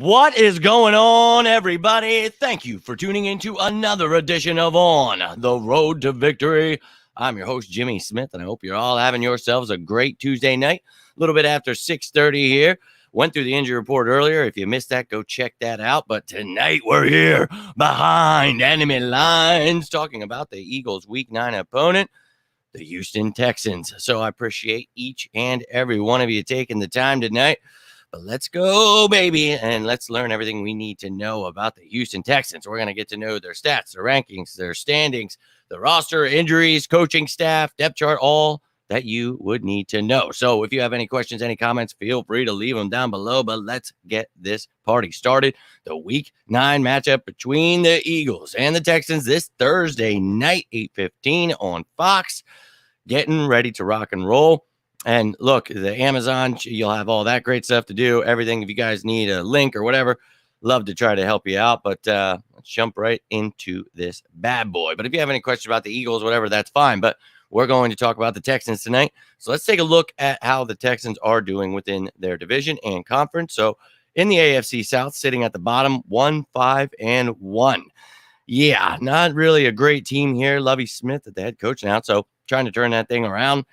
What is going on, everybody? Thank you for tuning into another edition of On the Road to Victory. I'm your host, Jimmy Smith, and I hope you're all having yourselves a great Tuesday night. A little bit after 6:30 here. Went through the injury report earlier. If you missed that, go check that out. But tonight we're here behind enemy lines talking about the Eagles' Week 9 opponent, the Houston Texans. So I appreciate each and every one of you taking the time tonight. But let's go, baby, and let's learn everything we need to know about the Houston Texans. We're going to get to know their stats, their rankings, their standings, the roster, injuries, coaching staff, depth chart, all that you would need to know. So if you have any questions, any comments, feel free to leave them down below. But let's get this party started. The Week 9 matchup between the Eagles and the Texans this Thursday night, 8:15 on Fox. Getting ready to rock and roll. And look, the Amazon, you'll have all that great stuff to do, everything. If you guys need a link or whatever, love to try to help you out. But let's jump right into this bad boy. But if you have any questions about the Eagles, whatever, that's fine. But we're going to talk about the Texans tonight. So let's take a look at how the Texans are doing within their division and conference. So in the AFC South, sitting at the bottom, 1-5-1. Yeah, not really a great team here. Lovie Smith at the head coach now. So trying to turn that thing around.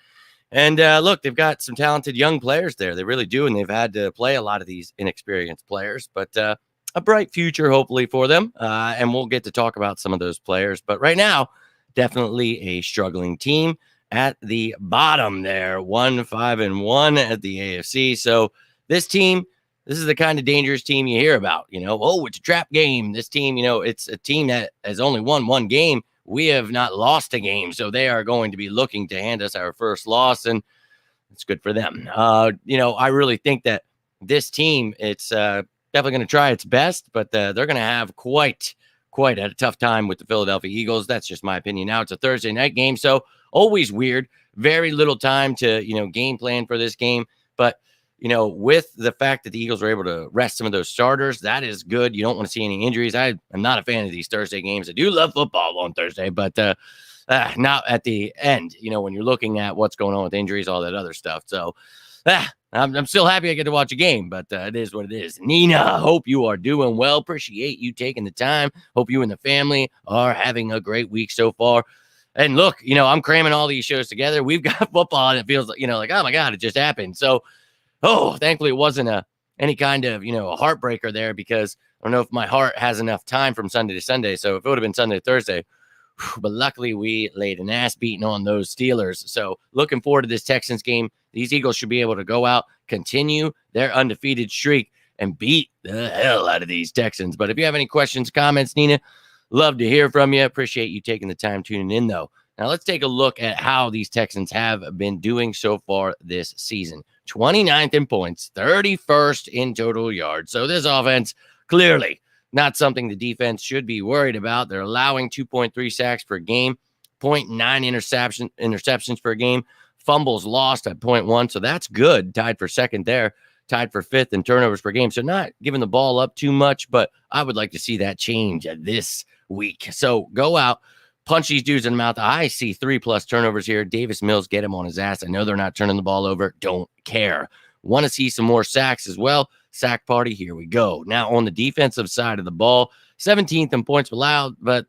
And look, they've got some talented young players there. They really do. And they've had to play a lot of these inexperienced players, but a bright future, hopefully, for them. And we'll get to talk about some of those players. But right now, definitely a struggling team at the bottom there, 1-5-1 at the AFC. So this team, this is the kind of dangerous team you hear about. It's a trap game. This team, it's a team that has only won one game. We have not lost a game, so they are going to be looking to hand us our first loss, and it's good for them. I really think that this team, it's definitely going to try its best, but they're going to have quite a tough time with the Philadelphia Eagles. That's just my opinion. Now it's a Thursday night game, so always weird. Very little time to game plan for this game, but with the fact that the Eagles were able to rest some of those starters, that is good. You don't want to see any injuries. I am not a fan of these Thursday games. I do love football on Thursday, but not at the end, when you're looking at what's going on with injuries, all that other stuff. So I'm still happy I get to watch a game, but it is what it is. Nina, hope you are doing well. Appreciate you taking the time. Hope you and the family are having a great week so far. And look, I'm cramming all these shows together. We've got football, and it feels like, like, oh my God, it just happened. So, thankfully it wasn't any kind of, a heartbreaker there, because I don't know if my heart has enough time from Sunday to Sunday. So if it would have been Sunday to Thursday, but luckily we laid an ass beating on those Steelers. So looking forward to this Texans game. These Eagles should be able to go out, continue their undefeated streak, and beat the hell out of these Texans. But if you have any questions, comments, Nina, love to hear from you. Appreciate you taking the time tuning in, though. Now let's take a look at how these Texans have been doing so far this season. 29th in points, 31st in total yards. So this offense, clearly not something the defense should be worried about. They're allowing 2.3 sacks per game, 0.9 interceptions per game, fumbles lost at 0.1. So that's good. Tied for second there, tied for fifth in turnovers per game. So not giving the ball up too much, but I would like to see that change this week. So go out, punch these dudes in the mouth. I see 3+ turnovers here. Davis Mills, get him on his ass. I know they're not turning the ball over. Don't care. Want to see some more sacks as well. Sack party, here we go. Now on the defensive side of the ball, 17th in points allowed, but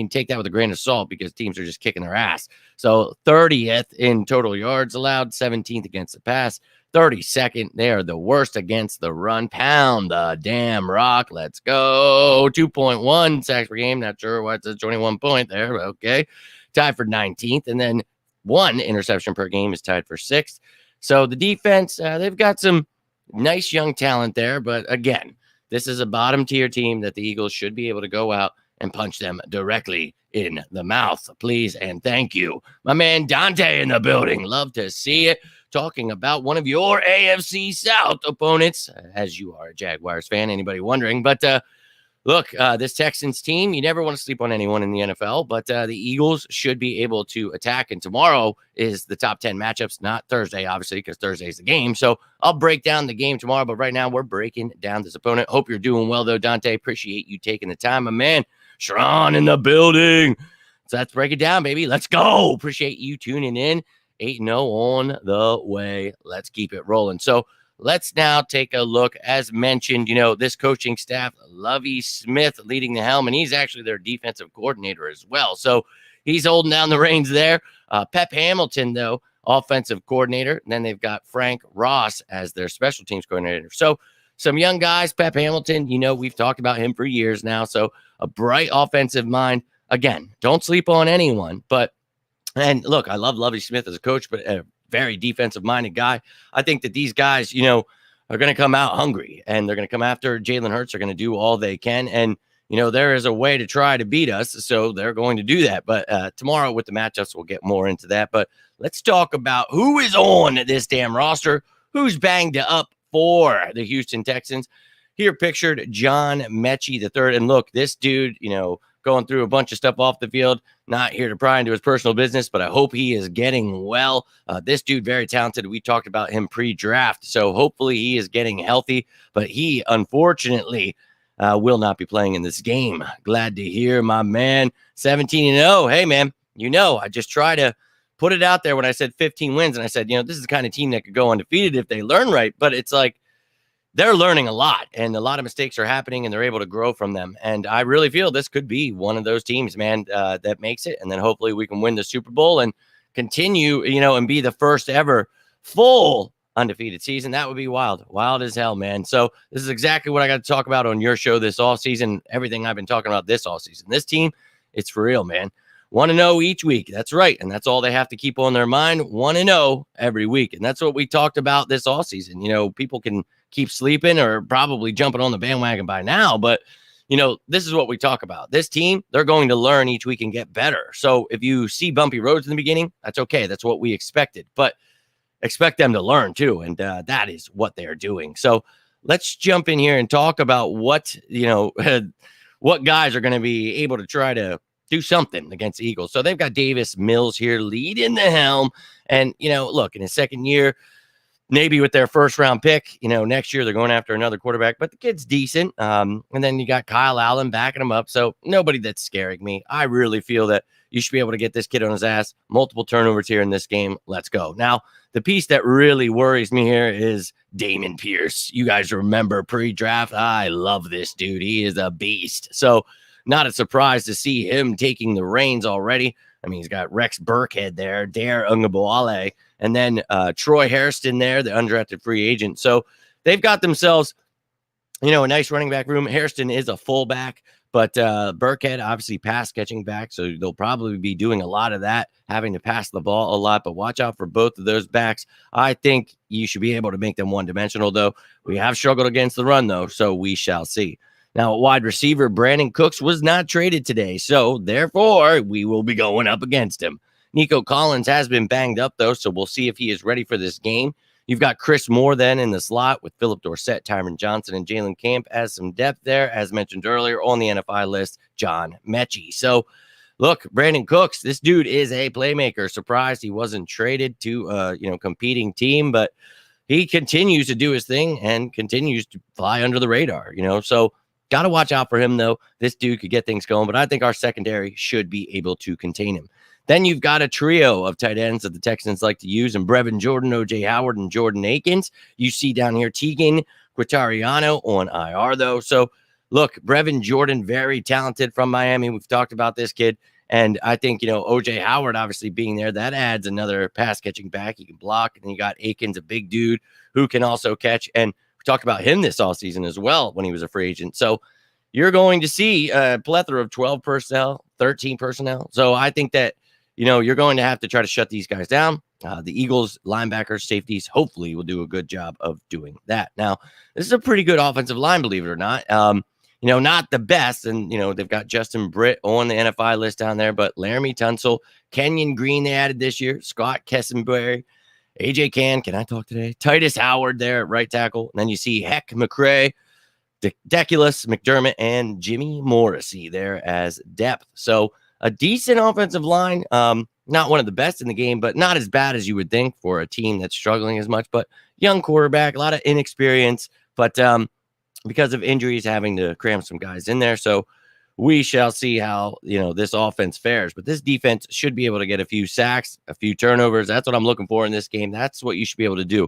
take that with a grain of salt, because teams are just kicking their ass. So 30th in total yards allowed, 17th against the pass, 32nd. They are the worst against the run. Pound the damn rock. Let's go. 2.1 sacks per game. Not sure what's a 21 point there, but okay. Tied for 19th. And then 1 interception per game is tied for 6th. So the defense, they've got some nice young talent there. But again, this is a bottom tier team that the Eagles should be able to go out and punch them directly in the mouth. Please and thank you. My man Dante in the building. Love to see it. Talking about one of your AFC South opponents, as you are a Jaguars fan, anybody wondering. But look, this Texans team, you never want to sleep on anyone in the NFL, but the Eagles should be able to attack. And tomorrow is the top 10 matchups, not Thursday, obviously, because Thursday's the game. So I'll break down the game tomorrow. But right now, we're breaking down this opponent. Hope you're doing well, though, Dante. Appreciate you taking the time, my man. Sharon in the building. So let's break it down, baby. Let's go. Appreciate you tuning in. 8-0 on the way. Let's keep it rolling. So let's now take a look. As mentioned, this coaching staff, Lovie Smith leading the helm, and he's actually their defensive coordinator as well. So he's holding down the reins there. Pep Hamilton, though, offensive coordinator. And then they've got Frank Ross as their special teams coordinator. So some young guys. Pep Hamilton, we've talked about him for years now. So a bright offensive mind. Again, don't sleep on anyone. And look, I love Lovie Smith as a coach, but a very defensive-minded guy. I think that these guys, are going to come out hungry, and they're going to come after Jalen Hurts. They're going to do all they can. And, there is a way to try to beat us, so they're going to do that. But tomorrow with the matchups, we'll get more into that. But let's talk about who is on this damn roster, who's banged up for the Houston Texans. Here pictured John Mechie III. And look, this dude, going through a bunch of stuff off the field, not here to pry into his personal business, but I hope he is getting well. This dude, very talented. We talked about him pre-draft, so hopefully he is getting healthy, but he, unfortunately, will not be playing in this game. Glad to hear, my man. 17-0. Hey, man, I just try to put it out there when I said 15 wins, and I said, this is the kind of team that could go undefeated if they learn right, but it's like they're learning a lot, and a lot of mistakes are happening, and they're able to grow from them. And I really feel this could be one of those teams, man, that makes it, and then hopefully we can win the Super Bowl and continue, and be the first ever full undefeated season. That would be wild as hell, man. So this is exactly what I got to talk about on your show this offseason, everything I've been talking about this offseason. This team, it's for real, man. 1-0 each week. That's right. And that's all they have to keep on their mind. 1-0 every week. And that's what we talked about this offseason. People can keep sleeping or probably jumping on the bandwagon by now, but this is what we talk about. This team, they're going to learn each week and get better. So if you see bumpy roads in the beginning, that's okay. That's what we expected, but expect them to learn too. And that is what they're doing. So let's jump in here and talk about what, what guys are going to be able to try to do something against the Eagles. So they've got Davis Mills here leading the helm. And, look, in his second year, maybe with their first round pick, next year they're going after another quarterback, but the kid's decent. And then you got Kyle Allen backing him up. So nobody that's scaring me. I really feel that you should be able to get this kid on his ass. Multiple turnovers here in this game. Let's go. Now, the piece that really worries me here is Dameon Pierce. You guys remember pre-draft? I love this dude. He is a beast. So not a surprise to see him taking the reins already. I mean, he's got Rex Burkhead there, Dare Ungabowale, and then Troy Hairston there, the undrafted free agent. So they've got themselves, a nice running back room. Hairston is a fullback, but Burkhead, obviously pass catching back. So they'll probably be doing a lot of that, having to pass the ball a lot. But watch out for both of those backs. I think you should be able to make them one-dimensional, though. We have struggled against the run, though, so we shall see. Now, wide receiver Brandon Cooks was not traded today, so therefore we will be going up against him. Nico Collins has been banged up, though, so we'll see if he is ready for this game. You've got Chris Moore then in the slot with Phillip Dorsett, Tyron Johnson, and Jalen Camp as some depth there. As mentioned earlier on the NFI list, John Mechie. So, look, Brandon Cooks, this dude is a playmaker. Surprised he wasn't traded to a competing team, but he continues to do his thing and continues to fly under the radar, So, got to watch out for him, though. This dude could get things going, but I think our secondary should be able to contain him. Then you've got a trio of tight ends that the Texans like to use, and Brevin Jordan, O.J. Howard, and Jordan Akins. You see down here Tegan Quintariano on IR, though. So, look, Brevin Jordan, very talented from Miami. We've talked about this kid. And I think, O.J. Howard obviously being there, that adds another pass-catching back. He can block. And then you got Akins, a big dude who can also catch. And we talked about him this offseason as well when he was a free agent. So you're going to see a plethora of 12 personnel, 13 personnel. So I think that, you're going to have to try to shut these guys down. The Eagles, linebackers, safeties, hopefully will do a good job of doing that. Now, this is a pretty good offensive line, believe it or not. Not the best. And, they've got Justin Britt on the NFI list down there, but Laramie Tunsil, Kenyon Green they added this year, Scott Kessenberry, AJ can I talk today? Titus Howard there at right tackle. And then you see Heck McCray, Deculus McDermott, and Jimmy Morrissey there as depth. So a decent offensive line, not one of the best in the game, but not as bad as you would think for a team that's struggling as much. But young quarterback, a lot of inexperience, but because of injuries, having to cram some guys in there. So we shall see how, this offense fares. But this defense should be able to get a few sacks, a few turnovers. That's what I'm looking for in this game. That's what you should be able to do.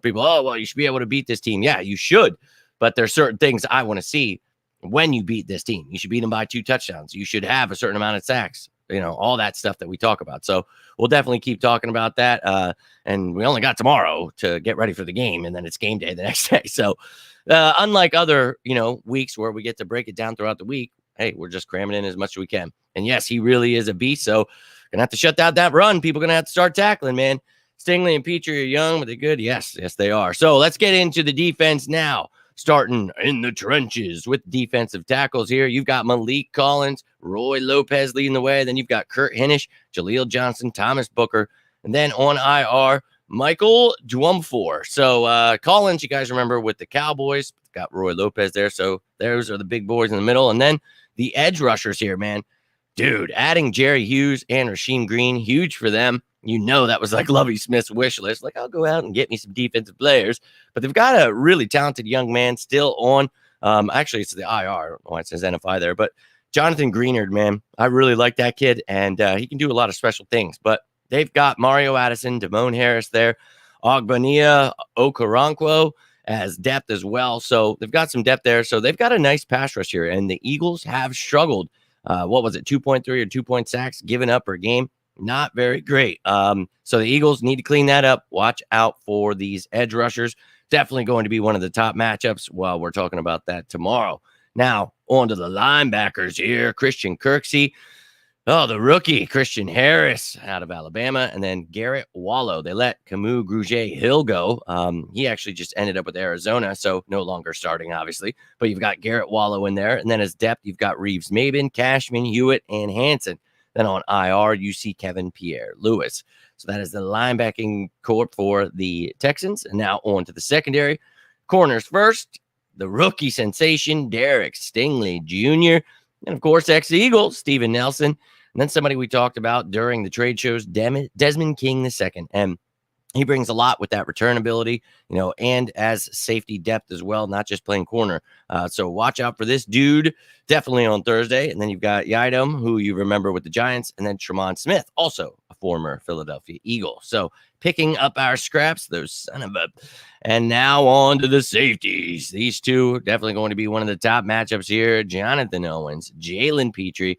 People, oh, well, you should be able to beat this team. Yeah, you should. But there's certain things I want to see when you beat this team. You should beat them by 2 touchdowns. You should have a certain amount of sacks, all that stuff that we talk about. So we'll definitely keep talking about that. And we only got tomorrow to get ready for the game, and then it's game day the next day. So unlike other, weeks where we get to break it down throughout the week, hey, we're just cramming in as much as we can. And yes, he really is a beast. So gonna have to shut down that run. People gonna have to start tackling, man. Stingley and Petrie are young, but they're good. Yes, they are. So let's get into the defense now. Starting in the trenches with defensive tackles here. You've got Malik Collins, Roy Lopez leading the way. Then you've got Kurt Hinish, Jaleel Johnson, Thomas Booker. And then on IR, Michael Dwumfor. So Collins, you guys remember with the Cowboys, got Roy Lopez there. So those are the big boys in the middle. And then the edge rushers here, man. Dude, adding Jerry Hughes and Rasheem Green, huge for them. That was like Lovie Smith's wish list. Like, I'll go out and get me some defensive players. But they've got a really talented young man still on. Actually, it's the IR. Oh, it says NFI there. But Jonathan Greenard, man, I really like that kid. And he can do a lot of special things. But they've got Mario Addison, Damone Harris there, Ogbania Okoronkwo as depth as well. So they've got some depth there. So they've got a nice pass rush here. And the Eagles have struggled. What was it, 2.3 or 2 point sacks given up per game? Not very great. So the Eagles need to clean that up. Watch out for these edge rushers. Definitely going to be one of the top matchups while we're talking about that tomorrow. Now, on to the linebackers here. Christian Kirksey. Oh, the rookie, Christian Harris out of Alabama, and then Garrett Wallow. They let Camus Grugier-Hill go. He actually just ended up with Arizona, so no longer starting, obviously. But you've got Garrett Wallow in there, and then as depth, you've got Reeves Maben, Cashman, Hewitt, and Hanson. Then on IR, you see Kevin Pierre-Louis. So that is the linebacking corps for the Texans. And now on to the secondary. Corners first, the rookie sensation, Derek Stingley Jr., and, of course, ex-Eagle, Steven Nelson. And then somebody we talked about during the trade shows, Desmond King II. And he brings a lot with that return ability, and as safety depth as well, not just playing corner. So watch out for this dude, definitely on Thursday. And then you've got Yidam, who you remember with the Giants, and then Tremont Smith, also a former Philadelphia Eagle. So picking up our scraps, those son of a... And now on to the safeties. These two definitely going to be one of the top matchups here. Jonathan Owens, Jalen Petrie.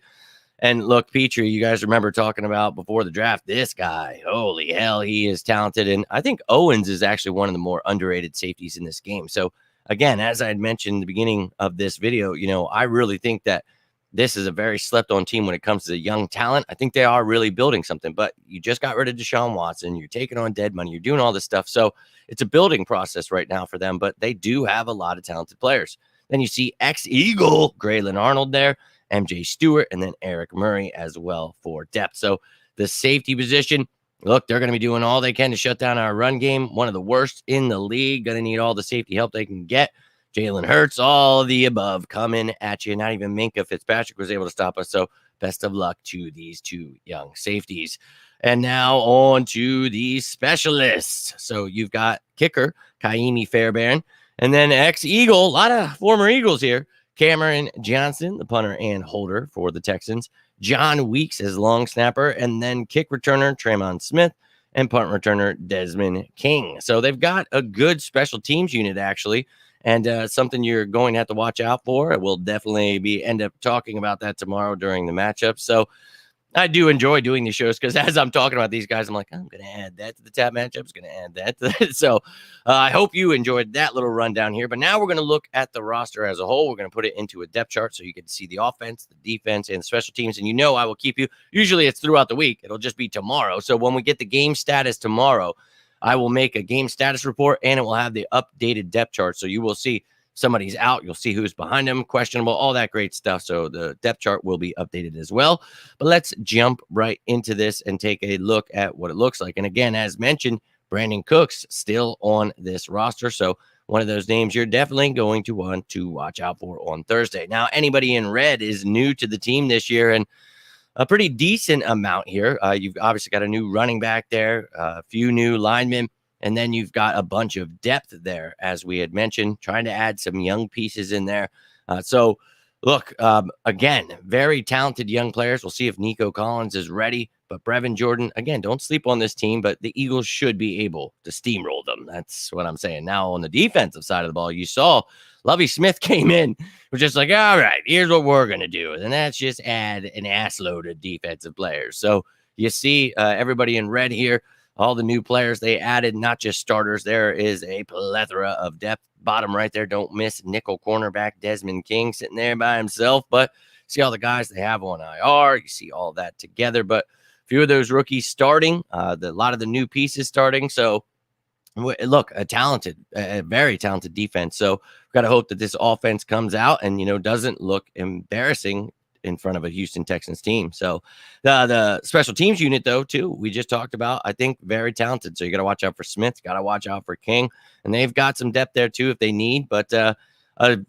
And look, Petrie, you guys remember talking about before the draft, this guy, holy hell, he is talented. And I think Owens is actually one of the more underrated safeties in this game. So again, as I had mentioned in the beginning of this video, I really think that this is a very slept on team when it comes to young talent. I think they are really building something, but you just got rid of Deshaun Watson. You're taking on dead money. You're doing all this stuff. So it's a building process right now for them, but they do have a lot of talented players. Then you see ex-Eagle Graylin Arnold there, MJ Stewart, and then Eric Murray as well for depth. So the safety position, look, they're going to be doing all they can to shut down our run game. One of the worst in the league. Going to need all the safety help they can get. Jalen Hurts, all of the above coming at you. Not even Minkah Fitzpatrick was able to stop us. So best of luck to these two young safeties. And now on to the specialists. So you've got kicker, Kaimi Fairbairn, and then ex-Eagle, a lot of former Eagles here. Cameron Johnson, the punter and holder for the Texans. John Weeks as long snapper, and then kick returner Tremont Smith and punt returner Desmond King. So they've got a good special teams unit, actually, and something you're going to have to watch out for. We'll definitely end up talking about that tomorrow during the matchup. So I do enjoy doing these shows because as I'm talking about these guys, I'm like, I'm going to add that to the top matchups, going to add that to that. So I hope you enjoyed that little rundown here. But now we're going to look at the roster as a whole. We're going to put it into a depth chart so you can see the offense, the defense, and the special teams. And I will keep you. Usually it's throughout the week. It'll just be tomorrow. So when we get the game status tomorrow, I will make a game status report and it will have the updated depth chart. So you will see somebody's out. You'll see who's behind them, questionable, all that great stuff. So the depth chart will be updated as well. But let's jump right into this and take a look at what it looks like. And again, as mentioned, Brandon Cooks still on this roster. So one of those names you're definitely going to want to watch out for on Thursday. Now, anybody in red is new to the team this year and a pretty decent amount here. You've obviously got a new running back there, a few new linemen. And then you've got a bunch of depth there, as we had mentioned, trying to add some young pieces in there. So Look, again, very talented young players. We'll see if Nico Collins is ready. But Brevin Jordan, again, don't sleep on this team, but the Eagles should be able to steamroll them. That's what I'm saying. Now, on the defensive side of the ball, you saw Lovie Smith came in, was just like, all right, here's what we're going to do. And that's just add an ass load of defensive players. So you see everybody in red here, all the new players they added, not just starters. There is a plethora of depth. Bottom right there, don't miss nickel cornerback Desmond King sitting there by himself. But see all the guys they have on IR. You see all that together. But a few of those rookies starting, a lot of the new pieces starting. So look, a very talented defense. So we've got to hope that this offense comes out and, doesn't look embarrassing in front of a Houston Texans team. So the special teams unit, though, too, we just talked about, I think very talented. So you got to watch out for Smith, got to watch out for King, and they've got some depth there too if they need, but a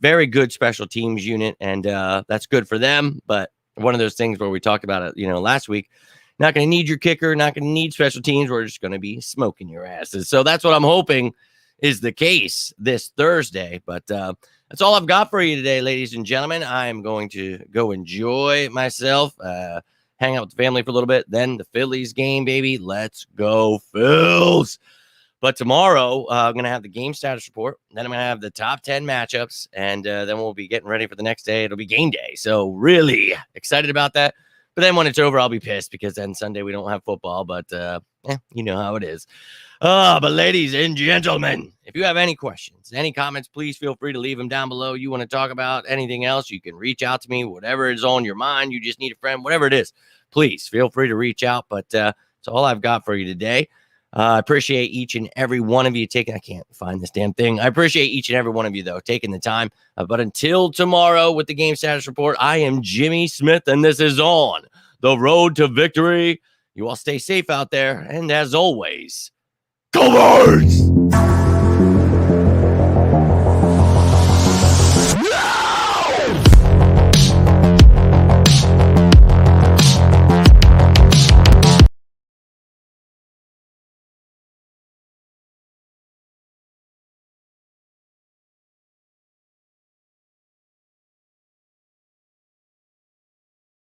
very good special teams unit, and that's good for them. But one of those things where we talked about it, last week, not going to need your kicker, not going to need special teams. We're just going to be smoking your asses. So that's what I'm hoping is the case this Thursday. But that's all I've got for you today, ladies and gentlemen. I'm going to go enjoy myself, hang out with the family for a little bit. Then the Phillies game, baby. Let's go, Phils. But tomorrow, I'm going to have the game status report. Then I'm going to have the top 10 matchups. And then we'll be getting ready for the next day. It'll be game day. So really excited about that. But then when it's over, I'll be pissed because then Sunday we don't have football. But you know how it is. But ladies and gentlemen, if you have any questions, any comments, please feel free to leave them down below. You want to talk about anything else, you can reach out to me. Whatever is on your mind, you just need a friend, whatever it is, please feel free to reach out. But that's all I've got for you today. I appreciate each and every one of you taking. I can't find this damn thing. I appreciate each and every one of you, though, taking the time. But until tomorrow with the game status report, I am Jimmy Smith, and this is On the Road to Victory. You all stay safe out there. And as always, go Birds!